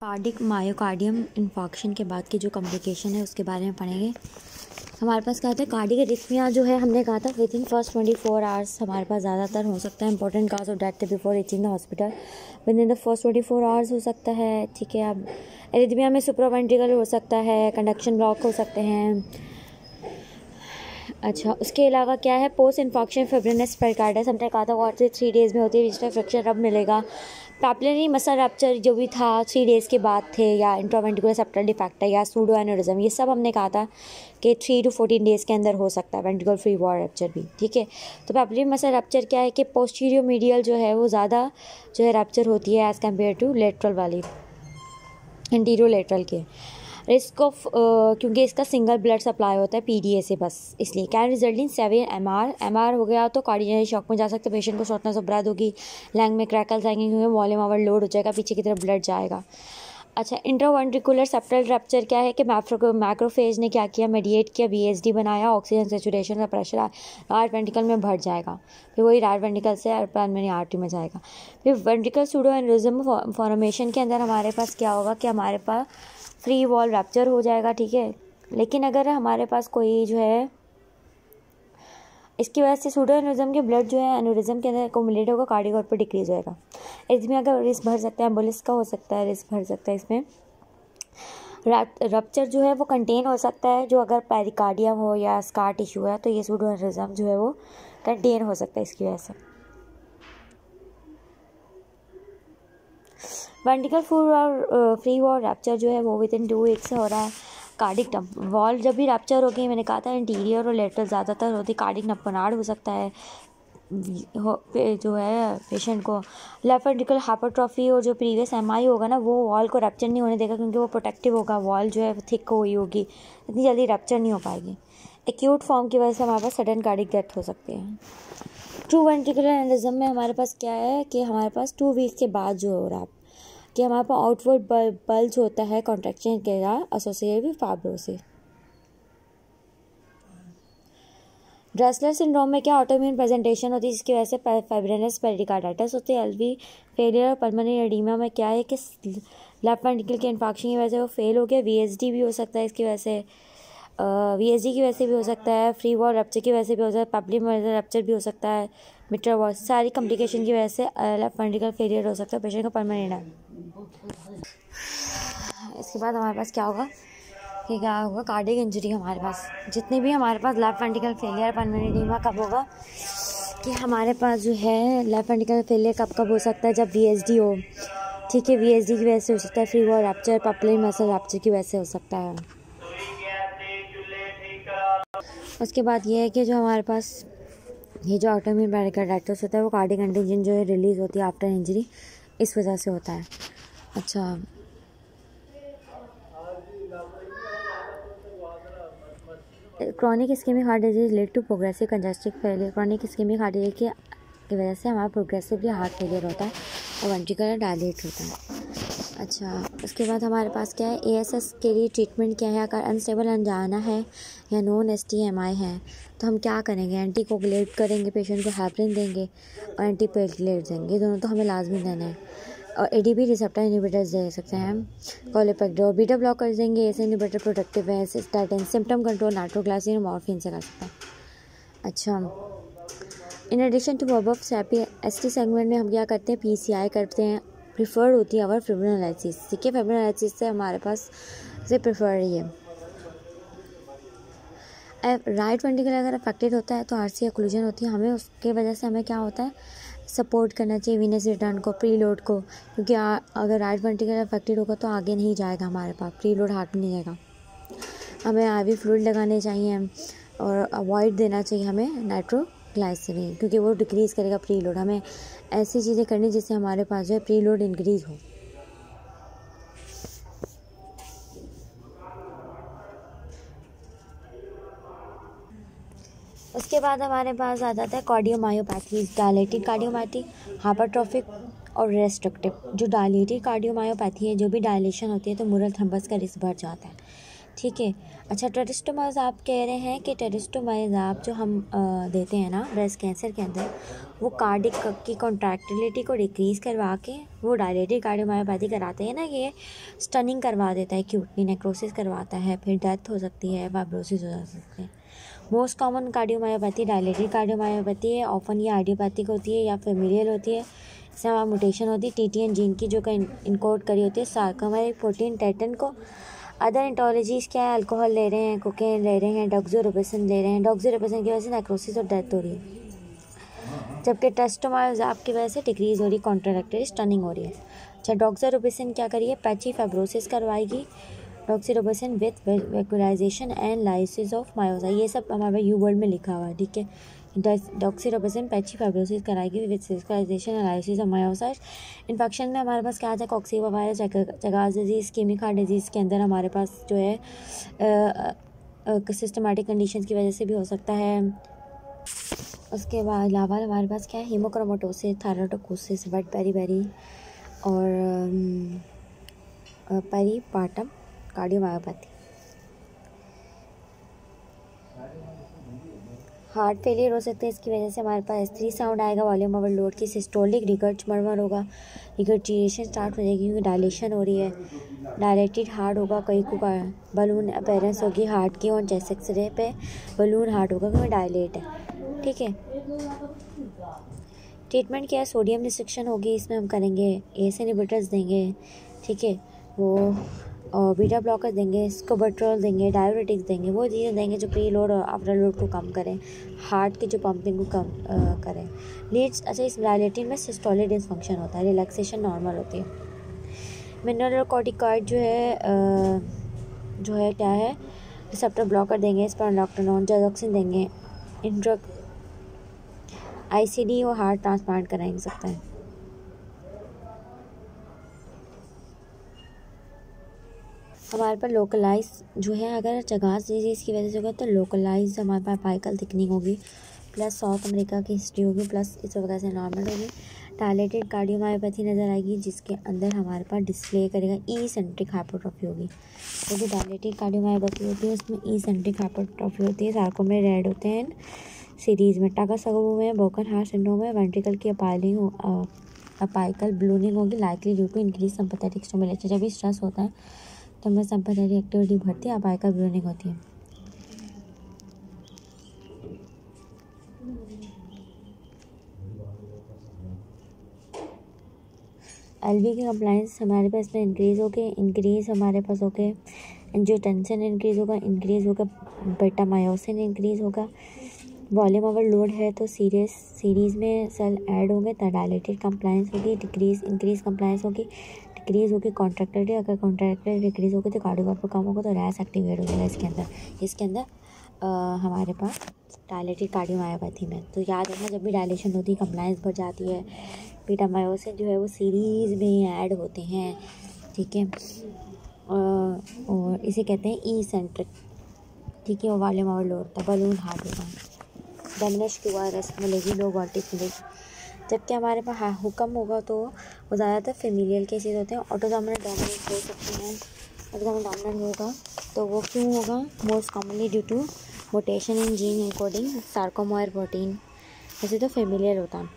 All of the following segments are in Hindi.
कार्डिक मायोकार्डियम इन्फॉक्शन के बाद की जो कॉम्प्लिकेशन है उसके बारे में पढ़ेंगे। हमारे पास क्या होता है, कार्डिक एरिथमिया जो है हमने कहा था विद इन फर्स्ट 24 आवर्स हमारे पास ज़्यादातर हो सकता है। Important cause of death before reaching the hospital with in the first 24 hours हो सकता है। ठीक है, अब एरिथमिया में सुप्रावेंट्रिकल हो सकता है, कंडक्शन ब्लॉक हो सकते हैं। अच्छा, उसके अलावा क्या है, पोस्ट इन्फॉक्शन फिब्रिनस पेरिकार्डिस हमने कहा था 1 से 3 डेज़ में होती है। डिजिटल फ्रैक्चर अब मिलेगा। पैपिलरी मसल रप्चर जो भी था 3 डेज़ के बाद थे, या इंट्रावेंट्रिकुलर सेप्टल डिफेक्ट या सूडो एन्यूरिज्म, ये सब हमने कहा था कि 3 to 14 डेज़ के अंदर हो सकता है। वेंट्रिकल फ्री वॉल रप्चर भी, ठीक है। तो पैपिलरी मसल रप्चर क्या है कि पोस्टीरियर मीडियल जो है वो ज़्यादा जो है रप्चर होती है एज़ कम्पेयर टू लेटरल वाली, एंटीरियर लेटरल के। रिस्क ऑफ क्योंकि इसका सिंगल ब्लड सप्लाई होता है पीडीए से, बस इसलिए। Can result in severe MR हो गया तो कार्डियक शॉक में जा सकते, पेशेंट को शॉर्टनेस ऑफ ब्रेथ होगी, लंग में क्रैकल्स आएंगे क्योंकि वॉल्यूम ओवरलोड हो जाएगा, पीछे की तरफ ब्लड जाएगा। अच्छा, इंट्रावेंट्रिकुलर सेप्टल रप्चर क्या है कि मैक्रोफेज ने क्या किया, मेडिएट किया, वीएसडी बनाया, ऑक्सीजन सेचुरेशन का प्रेशर राइट वेंट्रिकल में बढ़ जाएगा, फिर वही राइट वेंट्रिकल से पल्मोनरी आर्टरी में जाएगा। फिर वेंट्रिकल सूडो एन्यूरिज्म फॉर्मेशन के अंदर हमारे पास क्या होगा कि हमारे पास फ्री वॉल रप्चर हो जाएगा, ठीक है। लेकिन अगर हमारे पास कोई जो है इसकी वजह से सूडो एन्यूरिज्म के ब्लड जो है एन्यूरिज्म के अंदर एकोमुलेट होगा, कार्डियक आउटपुट डिक्रीज होएगा। इसमें अगर रिस्क भर सकता है, एम्बोलिस का हो सकता है, रिस्क भर सकता है। इसमें रप्चर जो है वो कंटेन हो सकता है, जो अगर पेरिकार्डियम हो या स्कार टिश्यू है तो ये सूडो एन्यूरिज्म जो है वो कंटेन हो सकता है इसकी वजह से। वेंट्रिकल फ्री वॉल रैप्चर जो है वो विद इन 2 वीक्स हो रहा है। कार्डिक वॉल जब भी रैप्चर होगी, मैंने कहा था इंटीरियर और लेटरल ज़्यादातर होती, कार्डिक नपनाड हो सकता है जो है पेशेंट को। लेफ्ट वेंट्रिकल हाइपरट्रॉफी और जो प्रीवियस एमआई होगा ना, वो वॉल को रैप्चर नहीं होने देगा क्योंकि वो प्रोटेक्टिव होगा, वॉल जो है थिक हुई होगी, इतनी जल्दी रैप्चर नहीं हो पाएगी। एक्यूट फॉर्म की वजह से हमारे पास सडन कार्डिक डेथ हो सकती है। ट्रू वेंट्रिकुलर एनेरिज्म में हमारे पास क्या है कि हमारे पास 2 वीक्स के बाद जो हो रहा है कि हमारे पास आउटवर्ड बल्ज होता है कॉन्ट्रैक्शन के साथ associated with fibrosis. Dressler syndrome में क्या ऑटोइम्यून प्रेजेंटेशन होती है, जिसकी वजह से फाइब्रिनस पेरिकार्डाइटिस होती है। एलवी फेलियर और पल्मोनरी एडीमा में क्या है कि लेफ्ट वेंट्रिकल के इन्फेक्शन की वजह से वो फेल हो गया। वीएसडी भी हो सकता है इसकी वजह से, वीएसडी की वजह से भी हो सकता है, फ्री वॉल रप्चर की वजह से भी हो सकता है, पैपिलरी मसल रप्चर भी हो सकता है, मिट्रल वॉल, सारी कॉम्प्लिकेशन की वजह से लेफ्ट वेंट्रिकल फेलियर हो सकता है पेशेंट को पल्मोनरी। इसके बाद हमारे पास क्या होगा कि क्या होगा, कार्डियक इंजरी। हमारे पास जितने भी हमारे पास left ventricle failure pulmonary oedema कब होगा कि हमारे पास जो है लेफ्ट वेंट्रिकल फेलियर कब हो सकता है, जब वीएसडी हो, ठीक है। वीएसडी की वजह से हो सकता है, free wall rupture, papillary muscle rupture की वजह से हो सकता है। उसके बाद ये है कि जो हमारे पास ये जो ऑटोइम्यून पेरिकार्डाइटिस होता है वो कार्डियक एंटीजन जो है रिलीज़ होती है आफ्टर इंजरी, इस वजह से होता है। अच्छा, chronic ischaemic heart disease led to progressive congestive failure. Chronic ischaemic heart disease की वजह से हमारा प्रोग्रेसिवली हार्ट फेलियर होता है और वेंट्रिकल डायलेट होता है। अच्छा, उसके बाद हमारे पास क्या है, एएसएस के लिए ट्रीटमेंट क्या है। अगर अनस्टेबल अनजाना है या नॉन एसटीएमआई है तो हम क्या करेंगे, एंटीकोगुलेट करेंगे, पेशेंट को हेपरिन देंगे और एंटीप्लेटलेट देंगे, दोनों तो हमें लाजमी देना है। और एडीपी रिसेप्टर इनहिबिटर्स दे सकते हैं हम, कॉलिपेक्टर और बीटा ब्लॉकर्स देंगे। ऐसे इनहिबिटर प्रोटेक्टिव है, statin symptom control nitroglycerin morphine से कर सकते हैं। अच्छा, इन एडिशन टू अबव सेपी एसटी सेगमेंट में हम क्या करते हैं, पीसीआई करते हैं, प्रिफर्ड होती है और फिब्रिनोलाइसिस, ठीक है। फिब्रिनोलाइसिस से हमारे पास से प्रिफर्ड है। राइट वेंट्रिकल अगर अफेक्टेड होता है तो आरसी ओक्लूजन होती है, हमें उसके वजह से हमें क्या होता है, सपोर्ट करना चाहिए वीनस रिटर्न को, प्रीलोड को, क्योंकि अगर राइट वेंट्रिकल अफेक्टेड होगा तो आगे नहीं जाएगा हमारे पास, प्रीलोड हार्ट में नहीं जाएगा। हमें आईवी फ्लूइड लगाने चाहिए और अवॉइड देना चाहिए हमें नाइट्रोग्लाइसरीन, क्योंकि वो डिक्रीज़ करेगा प्रीलोड। हमें ऐसी चीज़ें करनी जिससे हमारे पास जो है प्रीलोड इंक्रीज़ हो। उसके बाद हमारे पास आ जाता है कार्डियोमायोपैथी, डायलेटेड कार्डियोमायोपैथी, हाइपरट्रॉफिक और रेस्ट्रिक्टिव। जो डायलेटेड कार्डियोमायोपैथी है, जो भी डायलेशन होती है तो मुरल थ्रम्बस का रिस्क बढ़ जाता है, ठीक है। अच्छा, टेरिस्टोमाइज़ आप कह रहे हैं कि टेरिस्टोमाइज़ आप जो हम देते हैं ना ब्रेस्ट कैंसर के अंदर, वो कार्डिक की कॉन्ट्रैक्टिलिटी को डिक्रीज़ करवा के वो डायलेटेड कार्डियोमायोपैथी कराते हैं ना, ये स्टनिंग करवा देता है, क्यूटनी नेक्रोसिस करवाता है, फिर डेथ हो सकती है, फाइब्रोसिस हो सकती है। Most common cardiomyopathy dilated cardiomyopathy है। ऑफन ये आइडियोपैथिक होती है या फेमिलियल होती है। इसमें हमारा म्यूटेशन होती है टीटीएन जीन की, जो इनकोड करी होती है सार्कोमेरिक प्रोटीन टेटन को। अदर इंटोलॉजीज़ क्या है, अल्कोहल ले रहे हैं, कोकेन ले रहे हैं, डॉक्सोरोपेसिन ले रहे हैं। डॉक्सोरोपेसिन की वजह से नेक्रोसिस और डेथ हो रही है, जबकि टेस्टोमाइज़ाब की वजह से डिक्रीज़ हो रही, कॉन्ट्रैक्टिलिटी स्टनिंग हो रही है। अच्छा, डॉक्सोरोपेसिन क्या करिए, पैची फाइब्रोसिस करवाएगी। डॉक्सोरोपेसिन with vacuolization and lysis of मायोसा, ये सब हमारे यू वर्ड में लिखा हुआ है, ठीक है। डॉक्सोरोपेसिन पैची फाइब्रोसिस कराएगी with vacuolization and lysis of myocytes. Infection में हमारे पास क्या आता है, coxsackie virus, Chagas disease, ischaemic heart disease के अंदर हमारे पास जो है सिस्टमेटिक कंडीशंस की वजह से भी हो सकता है। उसके बाद अलावा हमारे पास क्या है, हीमोक्रोमेटोसिस, थायरोइडोसिस, वेट बेरी और पेरीपार्टम कार्डियोमायोपैथी। हार्ट फेलियर हो सकता है, इसकी वजह से हमारे पास S3 साउंड आएगा, वॉल्यूम ओवरलोड की, सिस्टोलिक रिगर्च मरमर होगा, रिगर्जिएशन स्टार्ट हो जाएगी क्योंकि डायलेशन हो रही है, डायलेटेड हार्ट होगा, कई को बलून अपेयरेंस होगी हार्ट की, और चेस्ट एक्सरे पे बलून हार्ट होगा क्योंकि डायलेट है, ठीक है। ट्रीटमेंट क्या है, सोडियम रिस्ट्रिक्शन होगी, इसमें हम करेंगे ACE इनहिबिटर्स देंगे, ठीक है, वो और बीटा ब्लॉकर देंगे, स्कोबेट्रॉल देंगे, डाययूरेटिक्स देंगे, वो चीज़ें देंगे जो प्री लोड और आफ्टर लोड को कम करें, हार्ट की जो पंपिंग को कम करें। लीड्स, अच्छा, इस डायलेटिन में सिस्टोलिक डिसफंक्शन होता है, रिलैक्सेशन नॉर्मल होती है। मिनरल कॉर्टिकॉइड जो है क्या है, रिसेप्टर ब्लॉकर देंगे, स्पिronolactone, जाइरोक्सिन देंगे, इंट्रक ICD और हार्ट ट्रांसप्लांट कराएंगे सकते हैं। हमारे पास लोकलाइज जो है, अगर चगास डिजीज़ की वजह से होगा तो लोकलाइज हमारे पास पाइकल थिकनिंग होगी, प्लस साउथ अमेरिका की हिस्ट्री होगी, प्लस इस वजह से नॉर्मल होगी। डायलेटेड कार्डियोमायोपैथी नज़र आएगी, जिसके अंदर हमारे पास डिस्प्ले करेगा ई-सेंट्रिक हाइपरट्रॉफी होगी, क्योंकि डायलेटेड कार्डियोमायोपैथी होती है उसमें ई-सेंट्रिक हाइपरट्रॉफी होती है। सार्कोमेर रेड होते हैं सीरीज़ में, टाका सगो में, ब्रोकन हार्ट सिंड्रोम में, वेंट्रिकल की अपाइकल ब्लूनिंग होगी, likely due to increase sympathetic stimulation. जब भी स्ट्रेस होता है तो हमें सिंपैथेटिक एक्टिविटी बढ़ती है, अपाइकल ब्लूनिंग होती है। LV की कंप्लाइंस हमारे पास में इंक्रीज़ हमारे पास हो गए, एंजियोटेंसिन इंक्रीज़ होगा, बेटा मायोसिन इंक्रीज़ होगा। वॉल्यूम ओवरलोड है तो सीरीज़ में सेल ऐड होंगे, तो डायलेटेड कंप्लाइंस होगी, इंक्रीज कंप्लाइंस होगी, डिक्रीज़ होगी कॉन्ट्रैक्टिलिटी, अगर कॉन्ट्रैक्टिलिटी डिक्रीज़ होगी तो कार्डियोग्राफी कम होगा, तो रैस एक्टिवेट हो जाएगा इसके अंदर हमारे पास डायलेटेड कार्डियोमायोपैथी में। तो याद रखना, जब भी डायलेशन होती है कंप्लाइंस बढ़ जाती है, बीटा मायोसिन जो है वो सीरीज़ में ऐड होते हैं, ठीक है, और इसे कहते हैं ई-सेंट्रिक, ठीक है। और वॉल्यूम ओवरलोड होता है, बलून हार्ट होगा, डैमेज QRS मिलेगी, लो वोल्टेज मिलेगी। जबकि हमारे पास हुक्म होगा तो वो ज़्यादातर फेमिलियल केसेस होते हैं, ऑटोसोमल डोमिनेंट हो सकते हैं। ऑटोसोमल डोमिनेंट होगा तो वो क्यों होगा, most commonly due to mutation in gene encoding sarcomere protein. वैसे तो फेमिलियल होता है,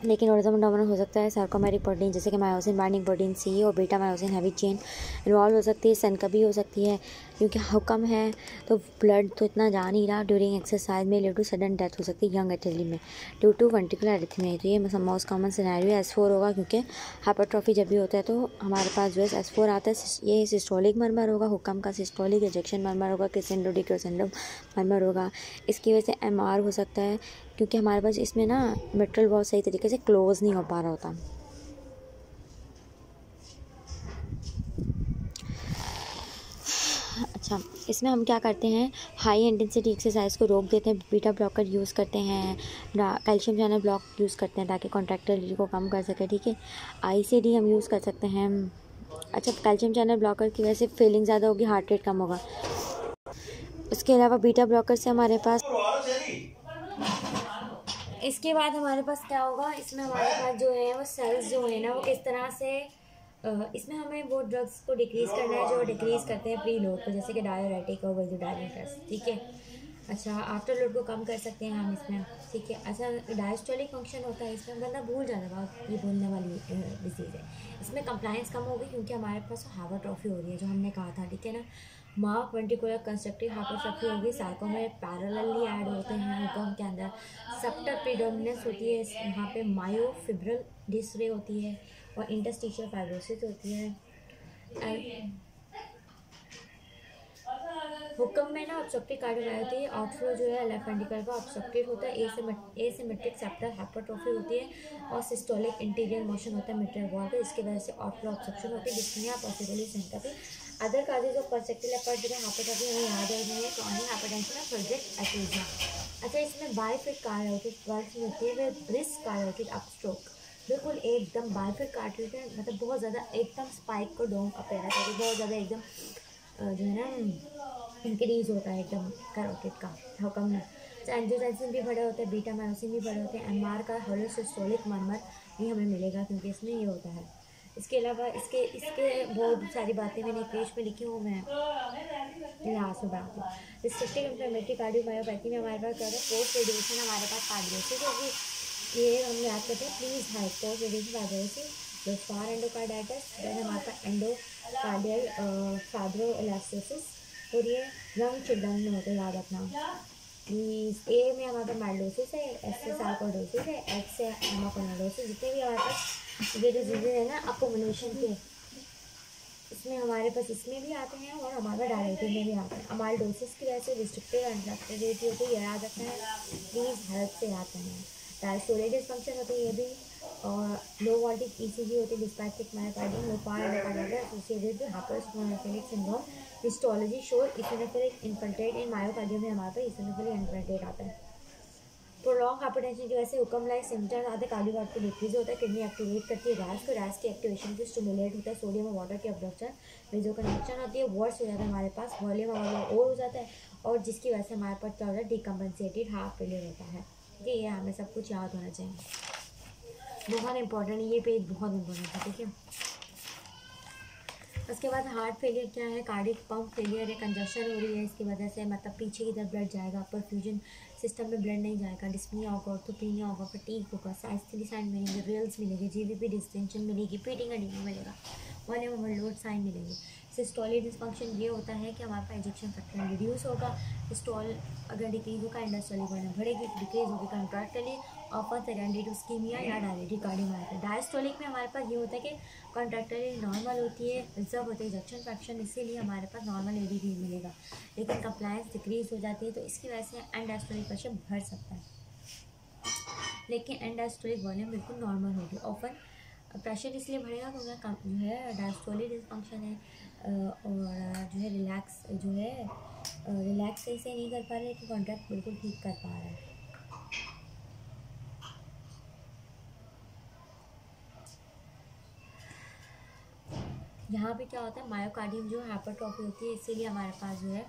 लेकिन ऑटोसोमल डोमिनेंट हो सकता है सार्कोमेरिक प्रोटीन, जैसे कि मायोसिन बाइंडिंग प्रोटीन C और beta myosin heavy chain involve हो सकती है। सन कभी हो सकती है, क्योंकि हुक्म है तो ब्लड तो इतना जा नहीं रहा, ड्यूरिंग एक्सरसाइज में ड्यू टू सडन डेथ हो सकती है यंग एथलीट में ड्यू टू वेंट्रिकुलर एरिथमिया। तो ये मोस्ट कॉमन सिनेरियो S4 होगा, क्योंकि हाइपरट्रॉफी जब भी होता है तो हमारे पास जो है S4 आता है। ये सिस्टोलिक मरमर होगा, हुक्म का सिस्टोलिक इजेक्शन मरमर होगा, क्रिसेंडो सिंड्रोम मरमर होगा। इसकी वजह से MR हो सकता है, क्योंकि हमारे पास इसमें ना मिट्रल बहुत सही तरीके से क्लोज नहीं हो पा रहा होता। अच्छा, इसमें हम क्या करते हैं, हाई इंटेंसिटी एक्सरसाइज को रोक देते हैं, बीटा ब्लॉकर यूज़ करते हैं, कैल्शियम चैनल ब्लॉक यूज़ करते हैं ताकि कॉन्ट्रैक्टिलिटी को कम कर सके, ठीक है। ICD हम यूज़ कर सकते हैं। अच्छा, कैल्शियम चैनल ब्लॉकर की वजह से फीलिंग ज़्यादा होगी, हार्ट रेट कम होगा। उसके अलावा बीटा ब्लॉकर से हमारे पास इसके बाद हमारे पास क्या होगा, इसमें हमारे पास जो है वो सेल्स जो है ना वो किस तरह से इसमें हमें वो ड्रग्स को डिक्रीज़ करना है जो डिक्रीज़ करते हैं प्री लोड को, जैसे कि डायोरेटिक और वैसोडाइलेटर्स, ठीक है। अच्छा, आफ्टर लोड को कम कर सकते हैं हम इसमें, ठीक है। अच्छा, डायस्टोलिक फंक्शन होता है इसमें, बंदा भूल जाता है, बहुत ये बोलने वाली डिजीज़ है। इसमें कंप्लाइंस कम होगी क्योंकि हमारे पास हाइपरट्रॉफी हो रही है, जो हमने कहा था, ठीक है ना। मार्क वेंट्रिकुलर कंस्ट्रक्टिव हाइपरट्रॉफी होगी, साइको में पैरेलली ऐड होते हैं हुक्म के अंदर। सेप्टर प्रीडोमिनेंस होती है यहाँ पे, मायोफिब्रल डिसरे होती है और इंटरस्टिशियल फाइब्रोसिस होती है। हुक्म में ना ऑब्स्ट्रक्टिव कार्डियोमायोपैथी, आउटफ्लो जो है लेफ्ट वेंट्रिकल का ऑब्स्ट्रक्टेड होता है, एसिमेट्रिक सेप्टल हाइपरट्रोफी होती है और सिस्टोलिक इंटीरियर मोशन होता है मिट्रियल वॉल पे, इसकी वजह से आउटफ्लो ऑब्स्ट्रक्शन होती है, dyspnoea possibly symptom. Other causes of perceptive leopard जो हाइपरट्रोफी हमें याद है नहीं है, क्रॉनिक हाइपरटेंशन और प्रोजेक्ट एटूजिया। अच्छा, इसमें बाइफिक कार्डियोटिक वर्क होती है, वे ब्रिस्क कार्डियोटिक अपस्ट्रोक, बिल्कुल एकदम बाइफिक कार्डियोटिक मतलब बहुत ज़्यादा एकदम स्पाइक को डोम अपेयरेंस होती है, बहुत ज़्यादा एकदम जो है ना इंक्रीज होता है एकदम कैरोटिड का हुक्म में। एंजियोटेंसिन भी बड़े होते हैं, बीटा मायोसिन भी बड़े होते हैं, एमआर का होलोसिस्टोलिक मरमर भी हमें मिलेगा क्योंकि इसमें ये होता है। इसके अलावा इसके इसके बहुत सारी बातें मैंने पेज में लिखी हूँ, मैं लास्ट में बनाती हूँ। रिस्ट्रिक्टिव इन्फ्लेमेटरी कार्डियोमायोपैथी में हमारे पास क्या होता है, पोस्ट रेडिएशन हमारे पास कार्डियोसिस होगी, ये हम याद करते हैं प्लीज़ है, पोस्ट रेडिएशन कार्डियोसिस, जो फार एंडोकार्डाइटिस, देन हमारे पास एंडोकार्डियल फाइब्रोइलास्टोसिस और ये यंग चिल्ड्रन में होता है, याद रखना प्लीज़। ए में हमारे पास माइलोसिस है, एस से सार्कोइडोसिस है, एच से हेमाकोनाइडोसिस, जितने भी हमारे पास ये डिजीज़ है ना अकोमोडेशन के, इसमें हमारे पास इसमें भी आते हैं और हमारे डायबिटीज में भी आते हैं। अमाइलोसिस की वजह से रिस्ट्रिक्टिव एंजाइटी होती है, याद रखना है प्लीज़, हेल्प से याद करना है। डायस्टोलिक डिस्फंक्शन होती है ये भी, और लो वोल्टेज ईसीजी होती है, dysplastic myocardium, Loeffler endocardial associated with hypereosinophilic syndrome. Histology shows eosinophilic infiltrate in myocardium में हमारे पास इसिनोफिलिक इन्फिल्ट्रेट आता है। प्रोलॉन्ग हाइपरटेंशन की वजह से हुक्म लाइक सिम्टम्स आते, कार्डियोवास्कुलर डिक्रीज होता है, किडनी एक्टिवेट करती है रैस को, रैस की एक्टिवेशन से स्टिमुलेट होता है सोडियम और वाटर की अब्जॉर्प्शन, वेजो कंडक्शन होती है, वर्स हो जाता है हमारे पास, वॉल्यूम और हो जाता है, और जिसकी वजह से हमारे पास क्या होता है, डिकम्पनसेटेड हार्ट फेलियर होता है। ठीक है, ये हमें सब कुछ याद होना चाहिए, बहुत इंपॉर्टेंट है ये पेज, बहुत इंपॉर्टेंट है, ठीक है। उसके बाद हार्ट फेलियर क्या है, कार्डिक पंप फेलियर है, कंजक्शन हो रही है इसकी वजह से, मतलब पीछे की तरफ ब्लड जाएगा, परफ्यूजन सिस्टम में ब्लड नहीं जाएगा, डिस्पनिया होगा, ऑर्थोपेनिया होगा, फटीग होगा, साइस्थिली साइन मिलेंगे, रेल्स मिलेंगे, जीवीपी डिस्टेंशन मिलेगी, पीटिंग एडिमा मिलेगा, वॉल्यूम ओवरलोड साइन मिलेंगे। सिस्टोलिक डिस्फंक्शन ये होता है कि हमारे पास इंजेक्शन फैक्टर रिड्यूस होगा, सिस्टोल अगर डिक्रीज होगा इंडस्ट्रियल वॉल्यूम बढ़ेगी, डिक्रीज होगी कॉन्ट्रैक्टली ऑफर सेकेंडरी टू स्कीमिया या डायरेटिक कार्डियोमायोपैथी। डायस्टोलिक में हमारे पास ये होता है कि कॉन्ट्रैक्टली नॉर्मल होती है, रिजर्व होती है इंजेक्शन फ्रैक्शन, इसीलिए हमारे पास नॉर्मल एडीटी मिलेगा, लेकिन कंप्लायंस डिक्रीज हो जाती है, तो इसकी वजह से एंडास्टोलिक प्रेशर बढ़ सकता है, लेकिन एंडास्टोलिक वॉल्यूम बिल्कुल नॉर्मल होगी। ऑफन प्रेशर इसलिए बढ़ेगा क्योंकि जो है डायस्टोलिक डिस्फंक्शन है, और जो है रिलैक्स जो है रिलैक्स सही से नहीं कर पा रहे, कि कॉन्ट्रैक्ट बिल्कुल ठीक कर पा रहा है। यहाँ पे क्या होता है, मायोकार्डियम जो हाइपरट्रॉफी होती है, इसीलिए हमारे पास जो है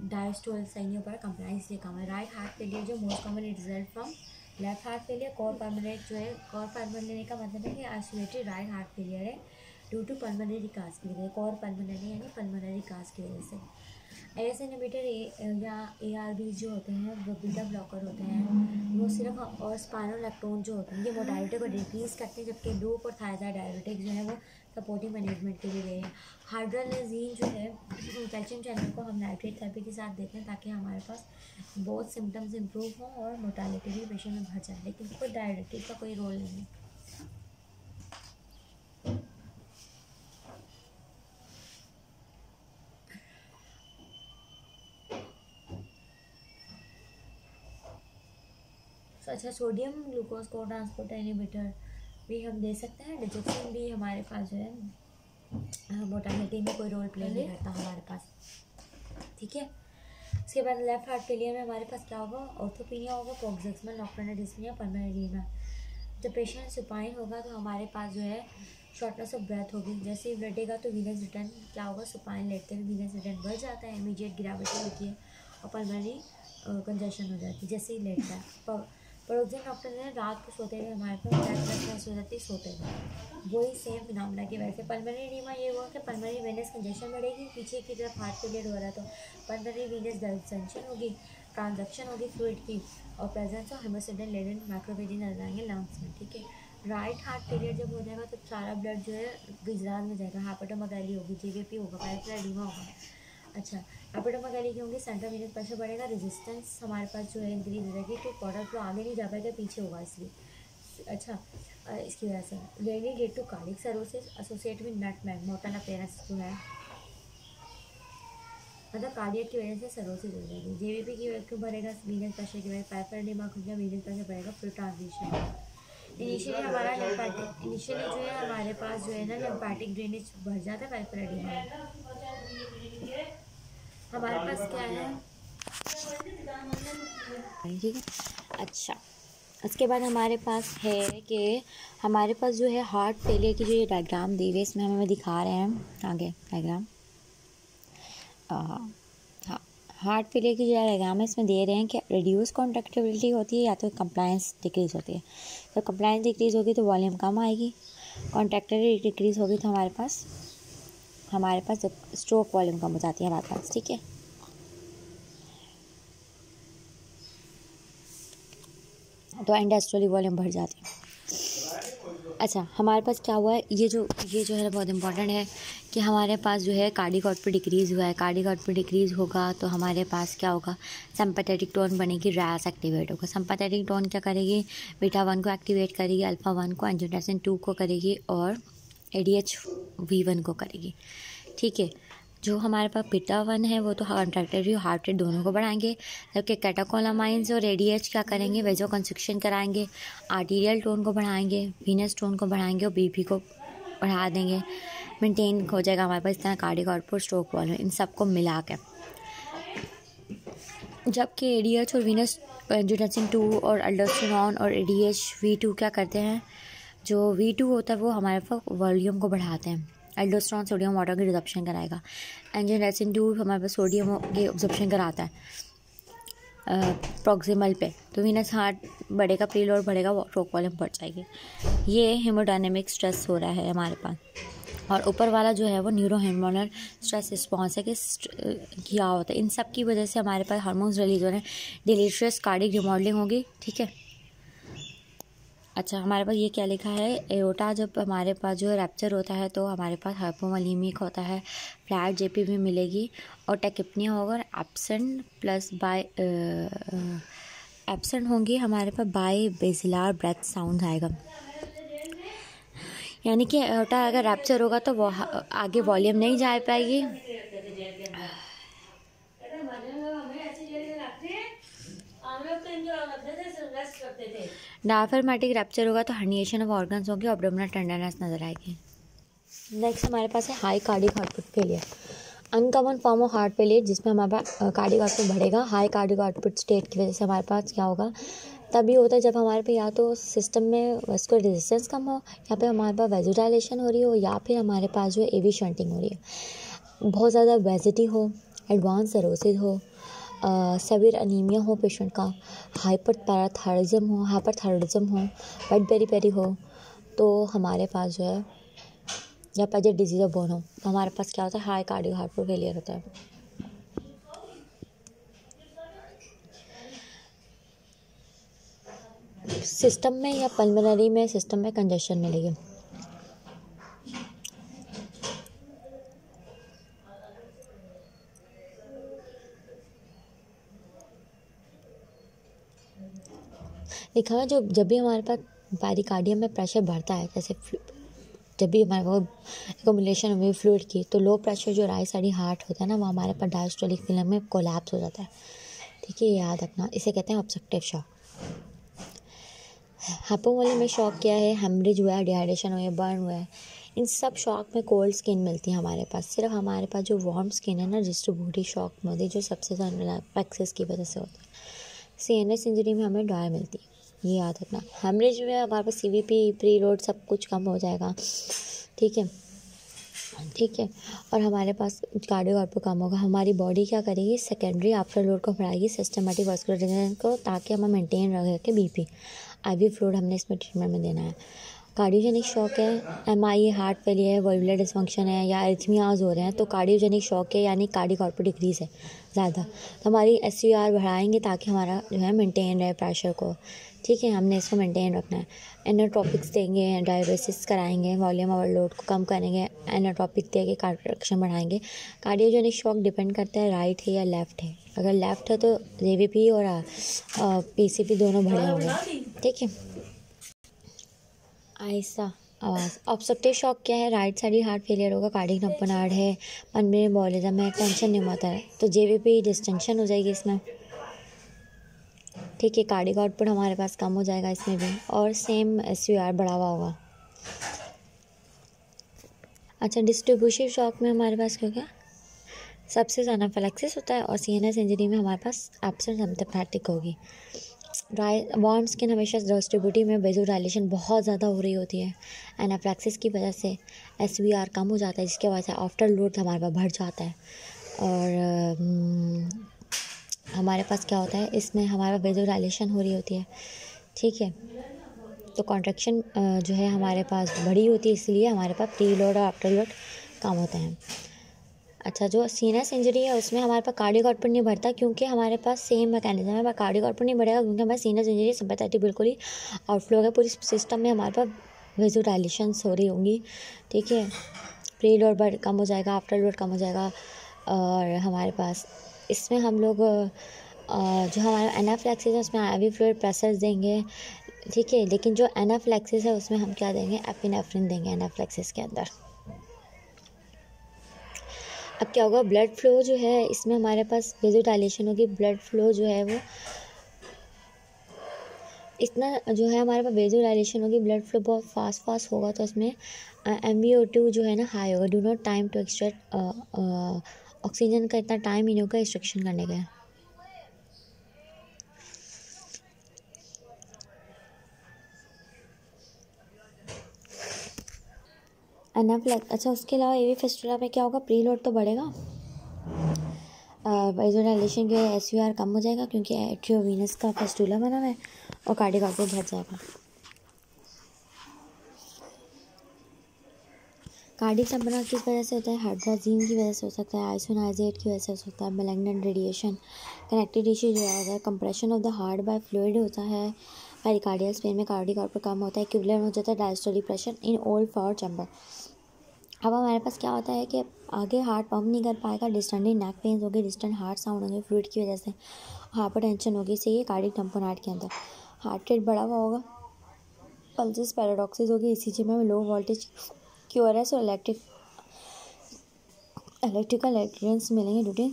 डायस्टोल सही नहीं हो पा रहा, कंप्लाइंस ये कम है। राइट हार्ट फेलियर जो most common result from left heart failure, core permanent जो है, कोर परमानेंट का मतलब है कि आइसोलेटेड राइट हार्ट फेलियर है ड्यू टू पल्मोनरी काज की वजह, कोर पल्मोनरी यानी पल्मोनरी काज की वजह से। एस इनहिबिटर या ARBs जो होते हैं वो बीटा ब्लॉकर होते हैं, वो सिर्फ और स्पाइनोलैक्टोन जो होते हैं ये मोटालिटी को डिक्रीज करते हैं, जबकि लूप और थायराइड डायबिटिक जो है वो सपोर्टिव मैनेजमेंट के लिए है। हाइड्रोलाजीन जो है कैल्शियम चैनल को हम नाइट्रेट थेरेपी के साथ देते हैं ताकि हमारे पास बहुत सिम्टम्स इंप्रूव हों और मोटालिटी भी पेशेंट में बढ़ जाए, लेकिन कोई डायबिटिक का कोई रोल नहीं है। अच्छा, सोडियम ग्लूकोज को ट्रांसपोर्टर इनहिबिटर भी हम दे सकते हैं, डिजोक्सिन भी हमारे पास जो है मोटालिटी में कोई रोल प्ले नहीं करता हमारे पास, ठीक है। उसके बाद लेफ्ट हार्ट फेलियर में हमारे पास क्या होगा, ऑर्थोपेनिया होगा, प्रोक्सेक्समल नॉक्टर्नल डिस्पनिया, पल्मोनरी एडीमा। जब पेशेंट सुपाइन होगा तो हमारे पास जो है शॉर्टनेस ऑफ ब्रेथ होगी, जैसे ही लेटेगा तो वीनस रिटर्न क्या होगा, सुपाइन लेटते हुए वीनस रिटर्न बढ़ जाता है, इमीडिएट ग्रेविटी होती है और पल्मोनरी कंजेशन हो जाती है जैसे ही लेटता है। पैरोक्सिन नॉक्टर्नल रात को सोते हुए हमारे पास ब्रेथलेसनेस हो जाती है सोते हुए। वही सेम फिनोमेना की वजह से पल्मोनरी एडीमा ये हुआ कि पल्मोनरी वेनस कंजेशन बढ़ेगी, पीछे की तरफ हार्ट फेलियर हो रहा है तो पल्मोनरी वेनस डिस्टेंशन होगी, ट्रांजक्शन होगी फ्लूइड की और प्रेजेंस ऑफ हेमोसिडेंट लेडेन मैक्रोफेज नजर आएंगे लंग्स में। ठीक है, राइट हार्ट फेलियर जब हो जाएगा तो सारा ब्लड जो है गुजरात में जाएगा, हेपेटोमेगाली होगी, जेवीपी होगा, पेरिफेरल एडीमा होगा। अच्छा, हेपेटोमेगाली की होंगी, सेंट्रल वेनस प्रेशर बढ़ेगा, रेजिस्टेंस हमारे पास जो है इंक्रीज हो जाएगी, तो प्रोडक्ट फ्लो आगे नहीं जा पाएगा, पीछे होगा इसलिए। अच्छा, इसकी वजह से ready lead to cardiac cirrhosis associate with nutmeg mottle appearance जो है, मतलब कार्डियक की वजह से सर्रोसिस हो जाएगी। जेवीपी की वजह क्यों बढ़ेगा, वीनस प्रेशर की वजह, पेरिफेरल एडीमा होगा, वीनस प्रेशर बढ़ेगा, फिर ट्रांजिशन। इनिशियली हमारा लिम्फेटिक इनिशियली जो है हमारे पास जो है ना लिम्फेटिक ड्रेनेज बढ़ जाता है पेरिफेरल एडीमा में। हमारे पास क्या है, ठीक है। अच्छा, उसके बाद हमारे पास है कि हमारे पास जो है हार्ट फेलियर की जो ये डायग्राम दी हुई है, इसमें हमें दिखा रहे हैं आगे डायग्राम। हाँ, हार्ट फेलियर की जो डायग्राम है इसमें दे रहे हैं कि रिड्यूस कॉन्ट्रैक्टिबिलिटी होती है या तो कंप्लायंस डिक्रीज़ होती है। तो कंप्लायंस डिक्रीज़ होगी तो वॉल्यूम कम आएगी, कॉन्ट्रैक्टिबिलिटी डिक्रीज़ होगी तो हमारे पास स्ट्रोक वॉल्यूम कम हो जाती है हमारे पास। ठीक है, तो इंडस्ट्रियल वॉल्यूम बढ़ जाती है। अच्छा, हमारे पास क्या हुआ है, ये जो है बहुत इंपॉर्टेंट है कि हमारे पास जो है कार्डिक आउटपुट डिक्रीज़ हुआ है। कार्डिक आउटपुट डिक्रीज़ होगा तो हमारे पास क्या होगा, सिंपैथेटिक टोन बनेगी, रैस एक्टिवेट होगा। सिंपैथेटिक टोन क्या करेगी, बीटा 1 को एक्टिवेट करेगी, अल्फा 1 को, एंजियोटेंसिन 2 को करेगी और ADH-V1 को करेगी। ठीक है, जो हमारे पास बीटा 1 है वो तो कॉन्ट्रैक्टिलिटी हार्ट रेट दोनों को बढ़ाएंगे, जबकि कैटेकोलामाइंस और ADH क्या करेंगे, वेजोकंस्ट्रिक्शन कराएंगे, आर्टीरियल टोन को बढ़ाएंगे, वीनस टोन को बढ़ाएंगे और BP को बढ़ा देंगे। मेंटेन हो जाएगा हमारे पास इस तरह कार्डिक आउटपुट, स्ट्रोक वॉल्यूम, इन सबको मिला के। जबकि ADH और वीनस एंजियोटेंसिन 2 और अल्डोस्टेरोन और ADH-V2 क्या करते हैं, जो V2 होता है वो हमारे पास वॉल्यूम को बढ़ाते हैं। एल्डोस्टेरोन सोडियम वाटर की रिडक्शन कराएगा, एंजियोटेंसिन 2 हमारे पास सोडियम की ऑब्जॉर्प्शन कराता है प्रॉक्सिमल पे, तो वीनस हार्ट बढ़ेगा, प्रीलोड बढ़ेगा, स्ट्रोक वॉल्यूम बढ़ जाएगी। ये हेमोडायनेमिक स्ट्रेस हो रहा है हमारे पास। और ऊपर वाला जो है वो न्यूरो हार्मोनल स्ट्रेस रिस्पॉन्स है कि क्या होता है, इन सब की वजह से हमारे पास हार्मोन्स रिलीज हो रहे हैं, डिलीशियस कार्डिक रिमॉडलिंग होगी। ठीक है, अच्छा, हमारे पास ये क्या लिखा है, एओर्टा जब हमारे पास जो रैप्चर होता है तो हमारे पास हाइपोवोलेमिक होता है, फ्लैट JP भी मिलेगी और टैकिपनिया होगा, और एब्सेंट प्लस बाय एब्सेंट होंगी हमारे पास बाय बेसिलर ब्रेथ साउंड आएगा। यानी कि एओर्टा अगर रैप्चर होगा तो वो आगे वॉल्यूम नहीं जा पाएगी। डायफ्रागमेटिक रैप्चर होगा तो हर्निएशन ऑफ ऑर्गन्स होगी, एब्डोमिनल टेंडरनेस नजर आएगी। नेक्स्ट हमारे पास है high cardiac output failure, uncommon form of heart failure जिसमें हमारे पास कार्डिक आउटपुट बढ़ेगा। हाई कार्डिक आउटपुट स्टेट की वजह से हमारे पास क्या होगा, तभी होता है जब हमारे पे या तो सिस्टम में वैस्कुलर रेजिस्टेंस कम हो, या पे हमारे पास वेजोडाइलेशन हो रही हो, या फिर हमारे पास जो है AV शंटिंग हो रही है, बहुत ज़्यादा ओबेसिटी हो, एडवांस सर्रोसिस हो, सेवियर अनीमिया हो पेशेंट का, हाइपरथायराइडिज्म हो, वेट बेरी हो, तो हमारे पास जो है, या पजेट डिजीज ऑफ बोन हो, तो हमारे पास क्या होता है, हाई कार्डियो हार्ट फेलियर होता है। सिस्टम में या पल्मोनरी में सिस्टम में कंजेशन मिलेगी। लिखा है, जो जब भी हमारे पास पेरिकार्डियम में प्रेशर बढ़ता है, जैसे जब भी हमारे को एक्युमुलेशन हुई फ्लूइड की, तो लो प्रेशर जो राइट साइड हार्ट होता है ना, वो हमारे पास डायस्टोलिक फिल्म में कोलैप्स हो जाता है। ठीक है, याद रखना, इसे कहते हैं ऑब्स्ट्रक्टिव शॉक। हाइपोवोलेमिक शॉक क्या है, हेमरेज हुआ है, डिहाइड्रेशन हुआ है, बर्न हुआ है, इन सब शॉक में कोल्ड स्किन मिलती है हमारे पास। सिर्फ हमारे पास जो वार्म स्किन है ना, डिस्ट्रीब्यूटिव शॉक में होती है, जो सबसे ज़्यादा एक्सेस की वजह से होता है। CNS इंजरी में हमें ड्राई मिलती है, ये याद रखना। हेमरेज में हमारे पास CVP, प्री लोड सब कुछ कम हो जाएगा। ठीक है, ठीक है। और हमारे पास कार्डियो आउटपुट कम होगा, हमारी बॉडी क्या करेगी, सेकेंडरी आफ्टर लोड को बढ़ाएगी सिस्टमेटिक वास्कुलर रिजनेंस को, ताकि हमें मेंटेन रहे कि बीपी। आईवी फ्लूइड हमने इसमें ट्रीटमेंट में देना है। कार्डियोजेनिक शॉक है, एमआई हार्ट फेलियर है, वल्वुलर डिसफंक्शन है या एरिथमियाज हो रहे हैं, तो कार्डियोजेनिक शॉक है यानी कार्डिक आउटपुट डिक्रीज है ज़्यादा, तो हमारी एसवीआर बढ़ाएंगे ताकि हमारा जो है मेंटेन रहे प्रेशर को। ठीक है, हमने इसको मेंटेन रखना है। एनाट्रोपिक्स देंगे, डायरेसिस कराएंगे, वॉल्यूम ओवरलोड को कम करेंगे, एनाट्रोपिक देके कार्डियक बढ़ाएंगे। कार्डियोजेनिक शॉक डिपेंड करता है राइट है या लेफ़्ट है। अगर लेफ़्ट है तो जेवीपी और पीसीपी दोनों बढ़े होंगे। ठीक है, आहिस्ता आवाज़। ऑब्स्ट्रक्टिव शॉक क्या है, राइट साइड हार्ट फेलियर होगा, कार्डिक टम्पोनार्ड है, पल्मोनरी एम्बोलिज्म है, टेंशन नहीं होता है, तो जेवीपी डिस्टेंशन हो जाएगी इसमें। ठीक है, कार्डिक आउटपुट हमारे पास कम हो जाएगा इसमें भी, और सेम एसवीआर बढ़ा हुआ होगा। अच्छा, डिस्ट्रीब्यूटिव शॉक में हमारे पास क्या क्या, सबसे ज़्यादा एनाफिलैक्सिस होता है, और सीएनएस इंजरी में हमारे पास एब्सेंट सिम्पथेटिक होगी। वार्म स्किन हमेशा डिस्ट्रीब्यूटिव में वेज़ोडाइलेशन बहुत ज़्यादा हो रही होती है, एनाफिलैक्सिस की वजह से एसवीआर कम हो जाता है, जिसकी वजह से आफ्टर लोड हमारे पास बढ़ जाता है। और हमारे पास क्या होता है, इसमें हमारा वेज़ोडाइलेशन हो रही होती है। ठीक है, तो कॉन्ट्रैक्शन जो है हमारे पास बड़ी होती है, इसलिए हमारे पास प्री लोड और आफ्टर लोड कम होते हैं। अच्छा, जो सीनस इंजरी है उसमें हमारे पास कार्डियक आउटपुट नहीं बढ़ता, क्योंकि हमारे पास सेम मैकेनिज्म है, हमारा कार्डियक आउटपुट नहीं बढ़ेगा क्योंकि हमारे सीनस इंजरी सिम्पैथेटिक बिल्कुल ही आउटफ्लो होगा, पूरी सिस्टम में हमारे पास वेज़ोडाइलेशंस हो रही होंगी। ठीक है, प्री लोड कम हो जाएगा, आफ्टर लोड कम हो जाएगा, और हमारे पास इसमें हम लोग जो हमारा एनाफिलैक्सिस है उसमें आईवी फ्लूइड प्रेशर्स देंगे। ठीक है, लेकिन जो एनाफिलैक्सिस है उसमें हम क्या देंगे, एपिनेफ्रिन देंगे एनाफिलैक्सिस के अंदर। अब क्या होगा, ब्लड फ्लो जो है इसमें हमारे पास वेज़ोडाइलेशन होगी, ब्लड फ्लो जो है वो इतना जो है हमारे पास वेज़ोडाइलेशन होगी, ब्लड फ्लो बहुत फास्ट होगा, तो उसमें MVO2 जो है ना हाई होगा। Do not time to extract, oxygen का इतना टाइम ही नहीं होगा एक्सट्रैक्शन करने का। एनाफिलैक्सिस। अच्छा, उसके अलावा एवी फिस्टुला में क्या होगा, प्री लोड तो बढ़ेगा, वेज़ोडाइलेशन के एसवीआर कम हो जाएगा क्योंकि एट्रियोवेनस का फिस्टुला बना हुआ है, और कार्डियक आउटपुट बढ़ जाएगा। कार्डियक टम्पोनार्ड किस वजह से होता है, हाइड्राजीन की वजह से हो सकता है, आइसोनाइजेट की वजह से हो सकता है, मैलिग्नेंट रेडिएशन, कनेक्टिव टिश्यू जो है compression of the heart by fluid होता है, पेरिकार्डियल स्पेन में कार्डियक आउटपुट कम होता है, इक्विवेलेंट हो जाता है diastolic pressure in all four chamber. अब हमारे पास क्या होता है कि आगे हार्ट पंप नहीं कर पाएगा, डिस्टेंडिंग नेक पेन्स होगी, डिस्टेंट हार्ट साउंड होंगे फ्लूइड की वजह से, हाइपरटेंशन होगी, इससे ये कार्डियक टम्पोनार्ड के अंदर हार्ट रेट बढ़ा हुआ होगा, पल्सेस पैराडॉक्सिस होगी, ECG में लो वोल्टेज QRS और इलेक्ट्रिकल एक्सपीरियंस मिलेंगे due to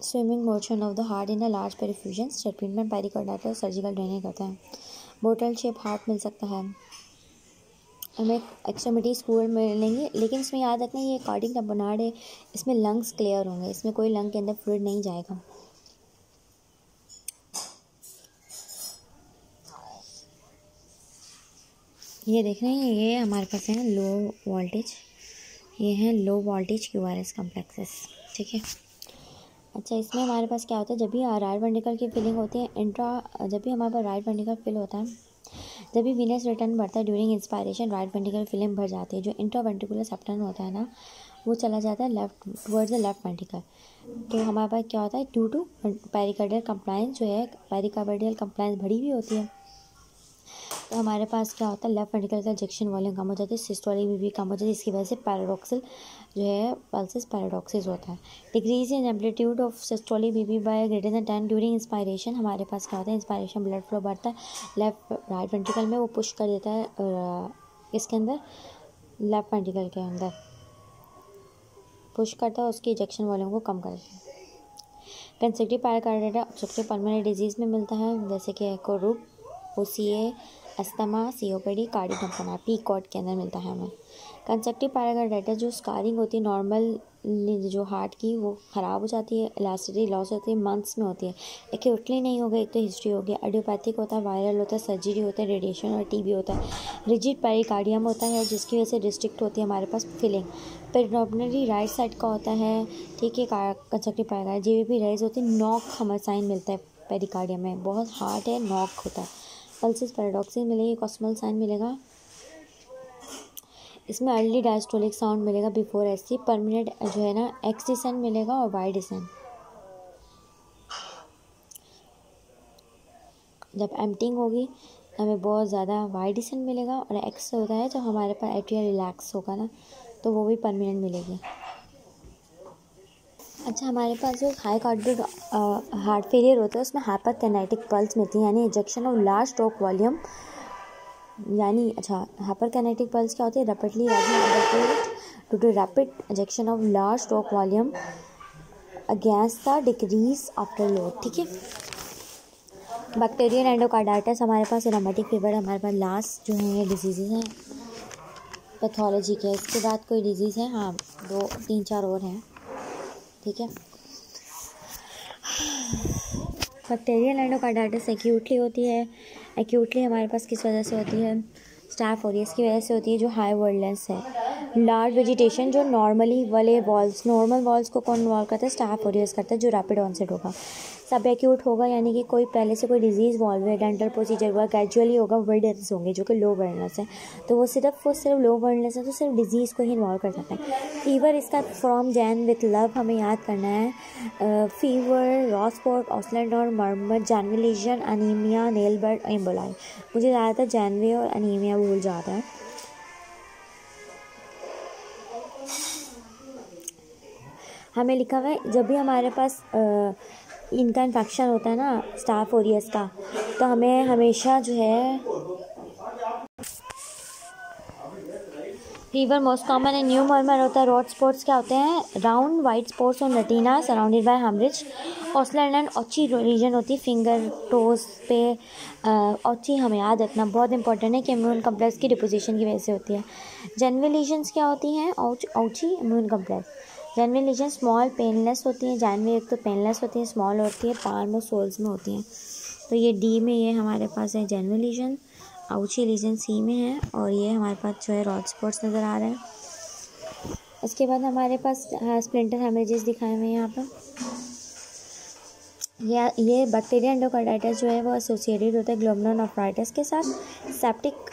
swimming motion of the heart in the large perfusion. Treatment pericarditis surgical draining करते हैं। बोटल शेप हार्ट मिल सकता है, हमें एक्सट्रीमिटी स्क्रूल मिलेंगे, लेकिन इसमें याद रखना ये कार्डियक टम्पोनार्ड है, इसमें लंग्स क्लियर होंगे, इसमें कोई लंग के अंदर फ्लूइड नहीं जाएगा। ये देख रहे हैं, ये हमारे पास है लो वोल्टेज, ये हैं लो वोल्टेज QRS कॉम्प्लेक्सेस। ठीक है, अच्छा, इसमें हमारे पास क्या होता है, जब भी राइट वेंट्रिकल की फिलिंग होती है जब भी हमारे पास राइट वेंट्रिकल फिल होता है, जब भी वीनस रिटर्न बढ़ता है during inspiration, right ventricle filling भर जाती है, जो इंट्रावेंट्रिकुलर सेप्टम होता है ना वो चला जाता है left towards the left ventricle. तो हमारे पास क्या होता है, ड्यू टू पेरिकार्डियल कंप्लायंस जो है, पेरिकार्डियल कंप्लायंस बढ़ी हुई होती है, तो हमारे पास क्या होता है, लेफ्ट वेंट्रिकल का इजेक्शन वॉल्यूम कम हो जाती है, सिस्टोलिक भी कम हो जाती है, इसकी वजह से पैराडॉक्सल जो है पल्सेस पैराडॉक्सिस होता है। Decrease in amplitude of systolic BP by greater than 10 during inspiration, हमारे पास क्या होता है, इंस्पायरेशन ब्लड फ्लो बढ़ता है लेफ्ट राइट वेंट्रिकल में, वो पुश कर देता है इसके अंदर लेफ्ट वेंट्रिकल के अंदर पुश करता है, उसकी इजेक्शन वॉल्यूम को कम कर देता है। Consecutive pericarditis obstructive pulmonary disease में मिलता है, जैसे कि कोरूप, OCA, asthma, COPD, cardio picot के अंदर मिलता है हमें। कंजक्टिव पायरिकार्डिटिस जो स्कारिंग होती है नॉर्मल जो हार्ट की वो ख़राब हो जाती है, इलास्टिसिटी लॉस होती है, मंथ्स में होती है। एक्यूटली नहीं हो गई तो हिस्ट्री हो गया। एडियोपैथिक होता है, वायरल होता है, सर्जरी होता है, रेडिएशन और टीबी होता है। रिजिड पेरिकार्डियम होता है जिसकी वजह से डिस्ट्रिक्ट होती है हमारे पास फिलिंग। पेरिटोनियरी राइट साइड का होता है, ठीक है। कंजक्टिव पायरिकार्डिटिस जीवीपी राइज होती है, नॉक हमें साइन मिलता है पेरिकार्डियम में, बहुत हार्ड है, नॉक होता है। पल्सिस पैराडॉक्सिस मिलेगी, कॉस्मल साइन मिलेगा, इसमें अर्ली डायस्टोलिक साउंड मिलेगा बिफोर एससी, परमानेंट जो है ना एक्स डिसेंट मिलेगा और वाई डिसेंट। जब एम्पटिंग होगी हमें बहुत ज़्यादा वाई डिसेंट मिलेगा, और एक्स होता है जब हमारे पास एट्रियल रिलैक्स होगा ना तो वो भी परमानेंट मिलेगी। अच्छा, हमारे पास जो हाई कार्डियक हार्ट फेलियर होता है उसमें हाइपरकिनेटिक पल्स मिलती है, यानी injection of large stroke volume, यानी अच्छा हाइपरकिनेटिक पल्स क्या होती है, rapidly due to rapid injection of large stroke volume against the decrease afterload, ठीक है। बैक्टीरियल एंडोकार्डाइटिस हमारे पास, रोमेटिक फीवर हमारे पास लास्ट जो है ये डिजीज़ हैं पैथोलॉजी के। इसके बाद कोई डिजीज़ है, हाँ 2-3-4 और हैं, ठीक है। बैक्टीरियल एंडोकार्डाइटिस एक्यूटली होती है। एक्यूटली हमारे पास किस वजह से होती है, स्टाफ ऑरियस की वजह से होती है जो हाई वर्डलेंस है। लार्ज वेजिटेशन जो नॉर्मली वाले वॉल्स, नॉर्मल वॉल्स को कौन इन्वॉल्व करता है, स्टाफ ऑरियस करता है जो रैपिड ऑनसेट होगा। सब एक्यूट होगा यानी कि कोई पहले से कोई डिजीज़ वॉल्व है, डेंटल प्रोसीजर हुआ, ग्रेजुअली होगा, वर्डलेंस होंगे जो कि लो वर्डलेंस है, तो वो सिर्फ लो वर्डलेंस है तो सिर्फ डिजीज़ को ही इन्वॉल्व कर सकता है। फीवर इसका फ्रॉम जैन विथ लव हमें याद करना है। फीवर, रॉसपोर्ट, ऑसलैंड और murmur, Janeway lesion, anaemia, nail bed, emboli. मुझे ज़्यादातर जानवी और अनीमिया भूल जाता है। हमें लिखा हुआ है जब भी हमारे पास इनका इन्फेक्शन होता है ना स्टाफ ओरियस का, तो हमें हमेशा जो है फीवर मोस्ट कॉमन है, न्यू मर्मर होता है, रॉड स्पॉट्स क्या होते हैं, round white spots on retina surrounded by haemorrhage. Osler and ऑची रीजन होती है फिंगर टोज पे। ऑची हमें याद रखना बहुत इंपॉर्टेंट है कि इम्यून कम्प्लेक्स की डिपोजिशन की वजह से होती है। जेनरल लीजन्स क्या होती हैं, ऑची immune complex. General lesion small painless होती हैं, जानवी एक तो पेनलेस होती है, स्मॉल होती है, पाम और सोल्स में होती हैं। तो ये डी में ये हमारे पास है जनरल लीजन, आउची लीजन सी में है, और ये हमारे पास जो है रॉड स्पॉट्स नज़र आ रहे हैं। उसके बाद हमारे पास स्प्लिंटर हेमरेजेस दिखाए हुए हैं यहाँ पर। ये बैक्टीरिया एंडोकार्डाइटिस जो है वो एसोसिएटेड होता है ग्लोमेरुलोनेफ्राइटिस के साथ। सेप्टिक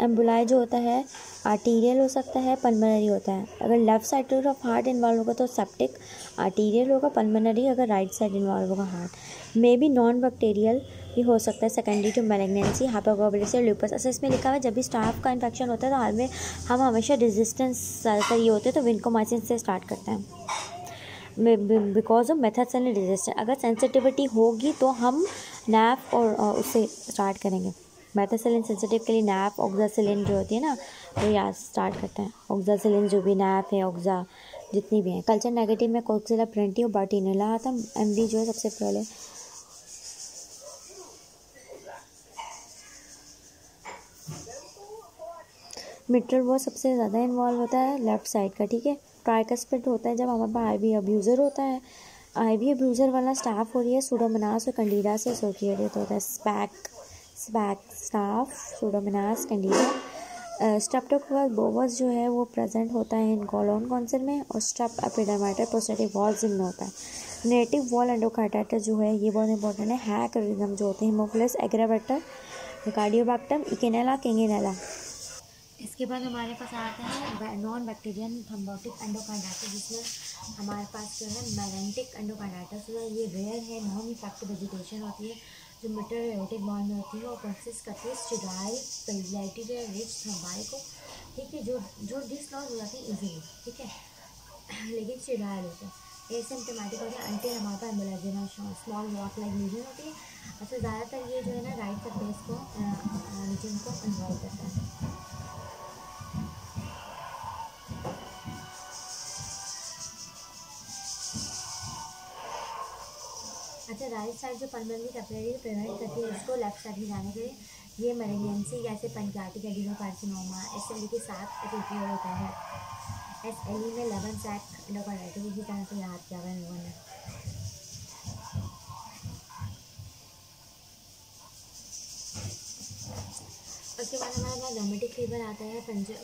एम्बुलाई जो होता है आर्टीरियल हो सकता है, पल्मोनरी होता है। अगर left side of heart involve होगा तो सेप्टिक आर्टीरियल होगा, पल्मोनरी अगर राइट साइड इन्वॉल्व होगा heart. May be non bacterial भी हो सकता है सेकेंडरी टू मैलिग्नेंसी, हाइपोगोबलिस, लूपस। अच्छा, इसमें लिखा हुआ है जब भी स्टाफ का इन्फेक्शन होता है तो हाल में हम हमेशा रेजिस्टेंस ज़्यादातर ये होते हैं तो विनकोमाइसिन से स्टार्ट करते हैं बिकॉज ऑफ मेथाक्सेलिन रेजिस्टेंस। अगर सेंसिटिविटी होगी तो हम नैफ और उससे स्टार्ट करेंगे। मेथाक्सेलिन सेंसिटिव के लिए नैफ, ऑक्सासिलिन जो होती है ना वो याद स्टार्ट करते हैं। ऑक्सासिलिन जो भी नैफ है, ऑक्सा जितनी भी हैं। कल्चर नेगेटिव में कोक्सिला प्रिंटी और बार्टिनेला आता है। एमडी जो है सबसे पहले मिट्रल वो सबसे ज़्यादा इन्वॉल्व होता है लेफ़्ट साइड का, ठीक है। ट्राइकस्पिड होता है जब हमारे पास आईवी अब्यूज़र होता है। आईवी अब्यूज़र वाला स्टाफ हो रही है सूडोमोनास और कैंडिडा से एसोसिएटेड होता है। स्पैक staph, pseudomonas, candida. Streptococcus bovis जो है वो प्रेजेंट होता है इन कोलोन कॉन्सर में, और स्ट्रेप एपिडेमाइटर प्रोस्टेटिक वॉल्स में होता है। नेटिव वॉल एंडोकार्डाइटिस जो है ये बहुत इंपॉर्टेंट है। हैक रिदम जो होते हैं, हिमोफिलस एग्रावेटर, कार्डियोबैक्टम, इकिनेला, किंगिनेला। इसके बाद हमारे पास आता है नॉन बैक्टीरियन थ्रोम्बोटिक एंडोकार्डाइटिस, जिसमें हमारे पास जो है मेलेंटिक एंडोकार्डाइटिस है। ये रेयर है, नॉन इफेक्टिव वेजिटेशन होती है जो मिटर एरोटिक बॉन्ड में होती है और कंसिस्ट करती है स्टेराइल पेरिलाइटिड रिच थ्रोम्बाई को, ठीक है, जो डिसलॉज हो जाती है इजीली, ठीक है, लेकिन स्टेराइल होता है। एसिम्प्टोमेटिक होता है अंटिल हमारे पास embolization small walk like lesion होती है। अच्छा, ज़्यादातर ये जो है ना राइट सरफेस को रीजन को इन्वॉल्व करता है। अच्छा, राइट साइड जो पल्मोनरी कैपिलरी प्रिवेंट करती है उसको लेफ्ट साइड में जाने के लिए ये मरेंसी जैसे पैंक्रियाटिक एडिनोकार्सिनोमा SLE के साथ रिपेयर होता है। SLE में 11 सैक एंडोकार्डाइटिस, इसी तरह से याद किया हुआ लोगों ने। उसके बाद हमारे पास रोमेटिक फीवर आता है।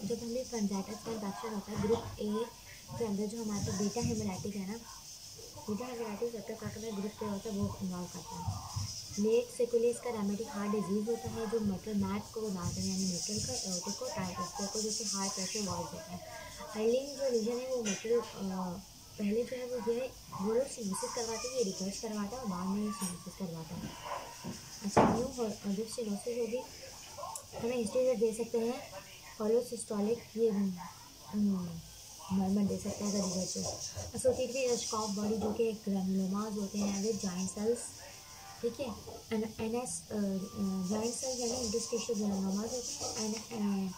जब हमें फंजाइटिस का इन्फेक्शन होता है ग्रुप ए के अंदर, जो हमारे पास बीटा हेमोलाइटिक है ना, बीटा हेमोलाइटिक सेप्टोकार्क में ग्रुप ए होता है, वो इन्वॉल्व करता है। लेट सेकुलेस का रोमेटिक हार्ट डिजीज होता है, जो मेटल मैट को बनाता है, यानी मेटल का एओर्टिक को टाइट रखते हैं, जो कि हार्ट प्रेशर वॉल्व होता है। आइलिंग जो रीजन है वो मेटल पहले जो है वो लोग सिनोसिस करवाते हैं, ये रिवर्स करवाता है और बाद में सिनोसिस करवाता है। अच्छा, न्यू जब सिनोसिस होगी हमें हिस्ट्री दे सकते हैं हॉलोसिस्टोलिक, ये नॉर्मल दे सकते हैं अगर रिवर्स। एसोसिएटेड स्कॉप बॉडी, जो कि ग्रैनुलोमास होते हैं विद जाइंट सेल्स, ठीक है। NS जाइंट सेल्स यानी इंटरस्टिशियल ग्रैनुलोमास होते हैं।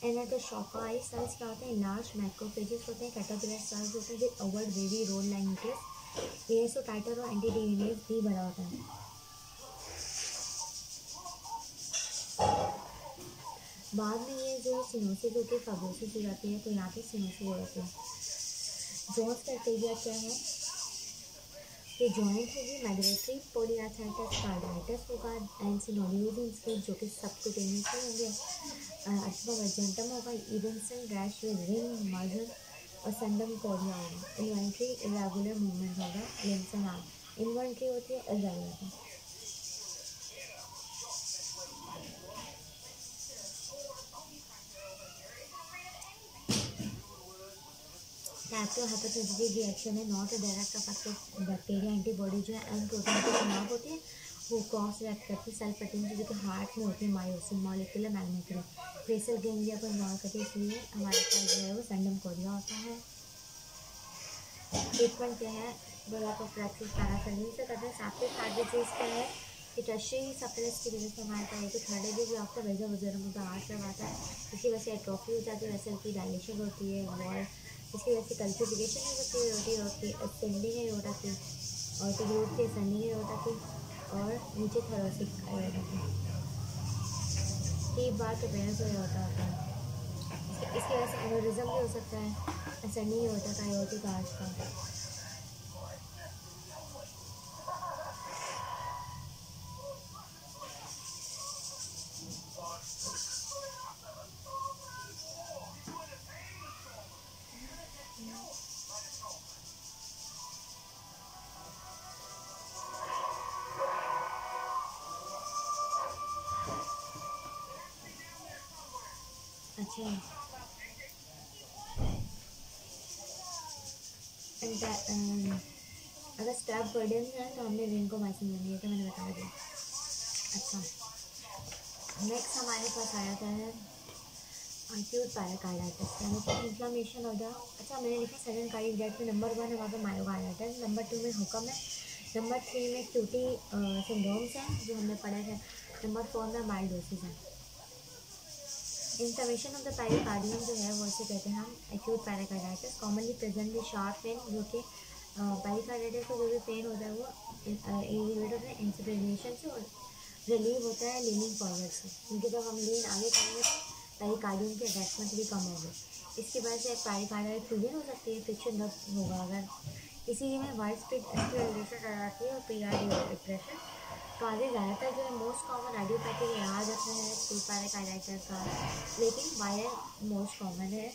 एनाटोशॉकाई सेल्स क्या होते हैं, लार्ज मैक्रोफेजेस होते हैं, कैटरपिलर सेल्स होते हैं with oval very rod line nucleus, ASO titre और एंटी डीएनएज भी बड़ा होता है। बाद में ये जो सिनोसिस होकर फाइब्रोसिस हो जाती है, तो यहाँ पे सिनोसिस हो जाती है। जोन्स क्राइटेरिया क्या है, ये जॉइंट होगी, माइग्रेटरी पोलियाथाइटिस कार्डाइटिस होगा, एंड सिनोलियोसिस जो कि सबक्यूटेनियस होंगे, अथवा वेजेंटम होगा, इवेंसन रैश विद रिंग मर्जर और संडम कोरिया होगा। इन्वेंट्री इरेगुलर मूवमेंट होगा, लिम्स एंड आर्म इन्वेंट्री होती है इरेगुलर। कैप्टिव हेपेटाइटिस रिएक्शन है, not a direct effect of bacteria, antibody जो है एंड प्रोटीन के खिलाफ होती है, वो क्रॉस रिएक्ट करती है सेल प्रोटीन जो कि हार्ट में होती है, myosin molecular magnetic basal ganglia को इन्वॉल्व करती है, इसलिए हमारे पास जो है वो संडम कोरिया होता है। ट्रीटमेंट क्या है, ब्रोलाप्रोफिलैक्सिस पैराफिलिन से करते हैं। सेप्टिक हार्ट डिजीज क्या है, कि टर्शियरी सप्रेस की वजह से हमारे पास एक थर्ड डिजीज आफ्टर वेजर वगैरह में हार्ट करवाता है, इसकी वजह से एट्रोफी हो जाती है, वेसल की डायलेशन होती है, वॉल इसकी वजह से कल्सिफिकेशन हो सकती है, रोटी असेंडिंग एओर्टा की, और ग्रोथ की असेंडिंग एओर्टा की, और नीचे थोरेसिक एओर्टा की, तीन बार कपेरेंस एओर्टा होता है। इसकी वजह से एनोरिज्म भी हो सकता है, असेंडिंग एओर्टा का, एओर्टिक आर्च का। अच्छा, अगर स्टैब बर्डन है तो हमने रिंकोमाइसिन लेनी है, तो मैंने बता दिया। अच्छा, नेक्स्ट हमारे पास आ जाता है एक्यूट पैराकार्डाइटिस, यानी कि इन्फ्लेमेशन हो जाए। अच्छा, मैंने लिखा सडन कार्डियक डेथ में नंबर 1 हमारे पास मायोकार्डाइटिस, नंबर 2 में हुक्म है, नंबर 3 में क्यूटी सिंड्रोम्स हैं जो हमने पढ़े थे, नंबर 4 में माइल्डोसिस है। इन्फ्लेमेशन ऑफ द पेरिकार्डियम जो है वो इसे कहते हैं हम acute pericarditis, commonly present with sharp pain, जो कि पेरिकार्डाइटिस का जो भी पेन होता है वो एलिवेट होता है इंसुलिनेशन से, और रिलीव होता है लीनिंग फॉरवर्ड से, क्योंकि जब हम लीन आगे करेंगे तो पेरिकार्डियम की अटैचमेंट भी कम होगी, इसकी वजह से पेरिकार्डियल फ्यूजन हो सकती है, फ्रिक्शन होगा अगर, इसीलिए में वाइड स्पीड एक्सलेशन आ जाती है और पीआर डिप्रेशन। तो आगे ज़्यादातर जो है मोस्ट कॉमन आइडियोपैथिक याद रखना है एक्यूट पैराकार्डाइटिस का, लेकिन वायरल मोस्ट कॉमन है।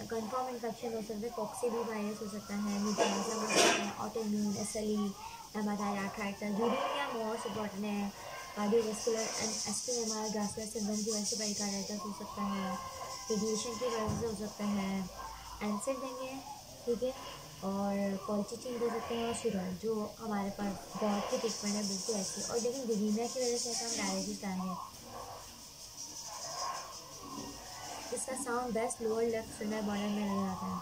कन्फर्म इन्फेक्शन हो सकता है, कॉक्सी भी वायरस हो सकता है, न्यूट्रांजा हो सकता है, autoimmune SLE, rheumatoid arthritis, uraemia most important है, कार्डियोवैस्कुलर एंड एस्पिरेमल ग्रासलर सिंड्रोम की वजह से पेरिकार्डाइटिस हो सकता है, रेडिएशन की वजह से हो सकता है, एंसिड देंगे, ठीक है, और कॉल्चिटिन दे सकते हैं, और शिरोल जो हमारे पास गॉड की ट्रीटमेंट है बिल्कुल ऐसी, और लेकिन यूरिमिया की वजह से हम डायलिसिस आएंगे। इसका sound best lower left finger border में नजर आता है।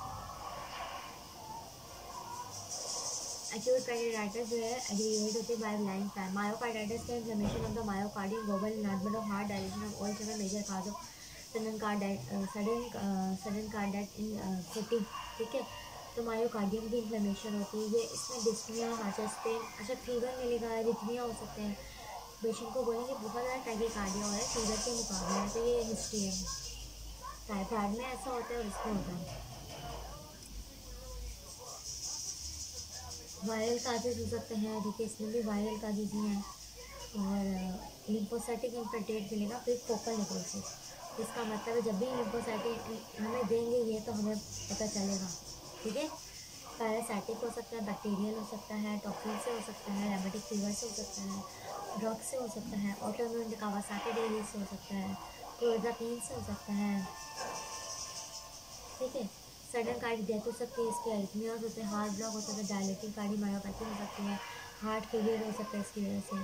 एक्यूट पेरिकार्डाइटिस जो है एग्रीवेट होती है बाय ब्लाइंड फैन। मायोकार्डाइटिस का inflammation of the myocardium, global enlargement of heart, dilation of all seven major cause of sudden cardiac in fatigue, ठीक है। तो मायोकार्डियम की इन्फ्लेमेशन होती है, ये इसमें डिस्निया, हार्ट पेन, अच्छा फीवर मिलेगा, रिथमिया हो सकते हैं, पेशेंट को बोलेंगे बहुत ज़्यादा टैकीकार्डिया हो रहा है फीवर के मुकाबले में, तो ये हिस्ट्री है। टाइफाइड में ऐसा होता है और इसमें होता है। वायरल काजेज हो सकते हैं, देखिए इसमें भी वायरल काजेज ही हैं। और लिम्फोसाइटिक इन्फिल्ट्रेट मिलेगा फिर फोकल नेक्रोसिस। इसका मतलब है जब भी लिम्फोसाइटिक हमें देंगे ये तो हमें पता चलेगा, ठीक है। पैरासाइटिक हो सकता है, बैक्टीरियल हो सकता है, टॉक्सिन से हो सकता है, रेमेटिक फीवर से हो सकता है, ड्रग से हो सकता है, ऑटोइम्यून कावासाकी डिजीज से हो सकता है, क्लोरोक्वीन से हो सकता है, ठीक है। सडन कार्डिक डेथ हो सकती है, इसके एरिथमियाज होते हैं, हार्ट ब्लॉक हो सकता है, डायलिटिक कार्डियोमायोपैथी हो सकती है, हार्ट फेलियर हो सकता है इसकी वजह से,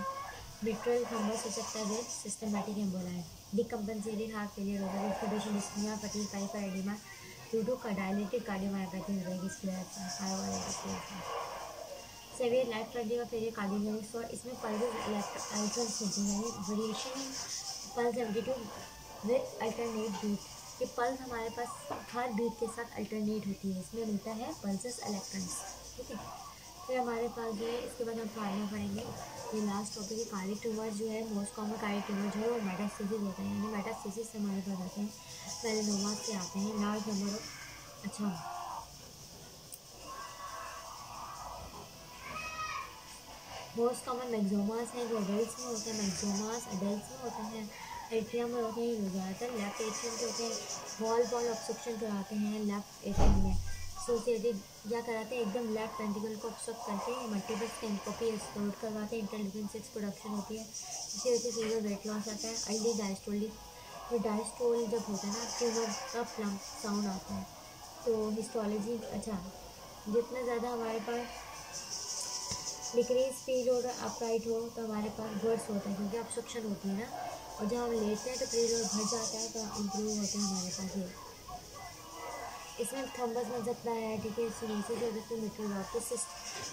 मिट्रल थ्रोम्बस हो सकता है with systematic embolize, decompensated heart failure होगा, information dyspnoea fatigue pedal oedema due to dilated cardiomyopathy हो जाएगी इसकी वजह से, पायरोवायरस की वजह से। सेवियर लाइफ थ्रेटनिंग और फेलियर कार्डियोजेनिक्स, और इसमें पल्स अल्ट्रेंस होती है, यानी variation in pulse amplitude with alternate beat. ये पल्स हमारे पास हर बीट के साथ अल्टरनेट होती है, इसमें मिलता है पल्सेस इलेक्ट्रॉन्स, ठीक है। फिर हमारे पास जो है इसके बाद हम फार्मा पढ़ेंगे। ये लास्ट टॉपिक है कार्डिक ट्यूमर जो है, मोस्ट कॉमन कार्डिक ट्यूमर जो है वो मेटास्टेसिस होता है, यानी मेटास्टेसिस से हमारे पास आते हैं, मेलानोमा से आते हैं, लार्ज नंबर ऑफ, अच्छा मोस्ट कॉमन मैक्सोमास हैं जो एडल्ट में होते हैं, मैक्सोमास एडल्ट में होते हैं, एट्रियम में होते हैं, जो ज़्यादातर लेफ्ट एट्रियम के होते हैं, वॉल ऑब्स्ट्रक्शन कराते हैं लेफ्ट एट्रियम में, एसोसिएटेड क्या कराते हैं एकदम लेफ्ट वेंट्रिकल को ऑब्स्ट्रक्ट करते हैं, मल्टीपल स्कैनकोपी एक्सप्लोड करवाते हैं, इंटरल्यूकिन 6 प्रोडक्शन होती है, इसी वजह से फीवर वेट लॉस आता है, अर्ली डायस्टोलिक, तो डायस्टोल जब होता है ना ट्यूमर का प्लम्प साउंड आता है, तो हिस्टोलॉजी, अच्छा जितना ज़्यादा हमारे पास डिक्रीज स्पीड और अपराइट हो तो हमारे पास वर्ड्स होता है क्योंकि ऑब्स्ट्रक्शन होती है ना, और जब हम लेटते हैं तो प्रेज और घट जाता है तो इम्प्रूव होता है हमारे पास ये। इसमें थम्बस बन सकता है, ठीक है, सिनेसिस हो सकती है, मिट्रोलॉटिस,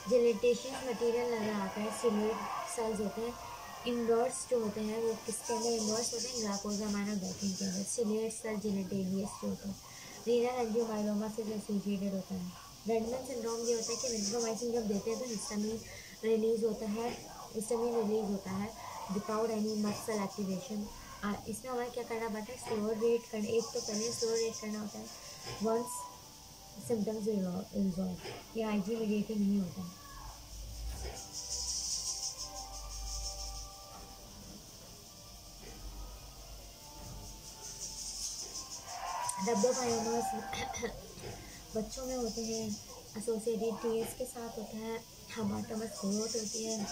जिलेटेशियस मटेरियल नजर आता है, सिलेट सेल्स होते हैं, इनवर्स जो होते हैं वो किसके अंदर इनवर्स होते हैं, ग्लाइकोजामाइन और बैकिंग के अंदर, सिलेट सेल जिलेटेलियस जो होते हैं, रीनल एंजियोमाइलोमा से एसोसिएटेड होता है। रेडमैन सिंड्रोम ये होता है कि विंट्रोमाइसिन जब देते हैं तो हिस्टामिन रिलीज होता है, हिस्टामिन रिलीज होता है विदाउट एनी मसल एक्टिवेशन। इसमें हमें क्या करना पड़ता है, स्लो रेट करना, एक तो पहले स्लो रेट करना होता है वंस सिम्टम्स रिजॉल्व, ये आईजी इमीडिएटली नहीं होता है। रब्डोमायोमास बच्चों में होते हैं, एसोसिएटेड टीएस के साथ होता है, हमाटोमस ग्रोथ होती है,